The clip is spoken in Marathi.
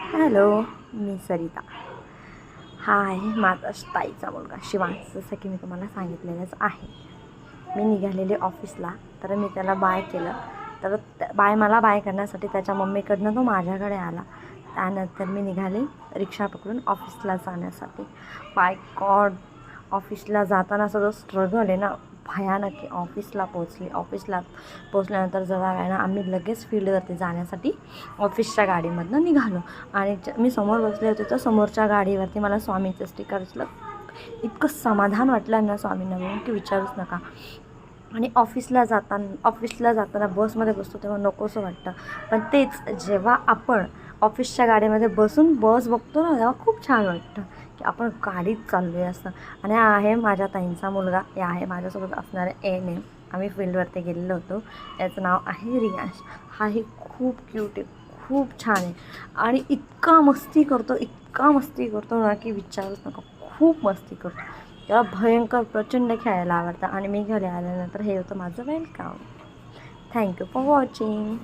हॅलो, मी सरिता. हा आहे माझा ताईचा मुलगा शिवांश. जसं की मी तुम्हाला सांगितलेलंच आहे. मी निघालेले ऑफिसला, तर मी त्याला बाय केलं. तर मला बाय करण्यासाठी त्याच्या मम्मीकडनं तो माझ्याकडे आला. त्यानंतर मी निघाले रिक्षा पकडून ऑफिसला जाण्यासाठी. बाय गॉड, ऑफिसला जातानाचा जो स्ट्रगल आहे ना, भयानक आहे. ऑफिसला पोचल्यानंतर जेव्हा आहे ना, आम्ही लगेच फील्डवरती जाण्यासाठी ऑफिसच्या गाडीमधनं निघालो. आणि मी समोर बसले होते, तर समोरच्या गाडीवरती मला स्वामीचं स्टिकर दिसलं. इतकं समाधान वाटलं ना स्वामींना बघून की विचारूच नका. आणि ऑफिसला जाताना बसमध्ये बसतो तेव्हा नकोसं वाटतं. पण तेच जेव्हा आपण ऑफिसच्या गाडीमध्ये बसून बस बघतो ना, तेव्हा खूप छान वाटतं की आपण गाडीत चाललो आहे असं. आणि हा आहे माझ्या ताईंचा मुलगा. हे आहे माझ्यासोबत असणारे एन. आम्ही फील्डवरती गेलेलो होतो. याचं नाव आहे रियांश. हाही खूप क्यूट आहे, खूप छान आहे. आणि इतका मस्ती करतो ना की विचारूच नका. खूप मस्ती करतो. त्याला भयंकर प्रचंड खेळायला आवडतं. आणि मी घरी आल्यानंतर हे होतं माझं वेलकम. Thank you for watching.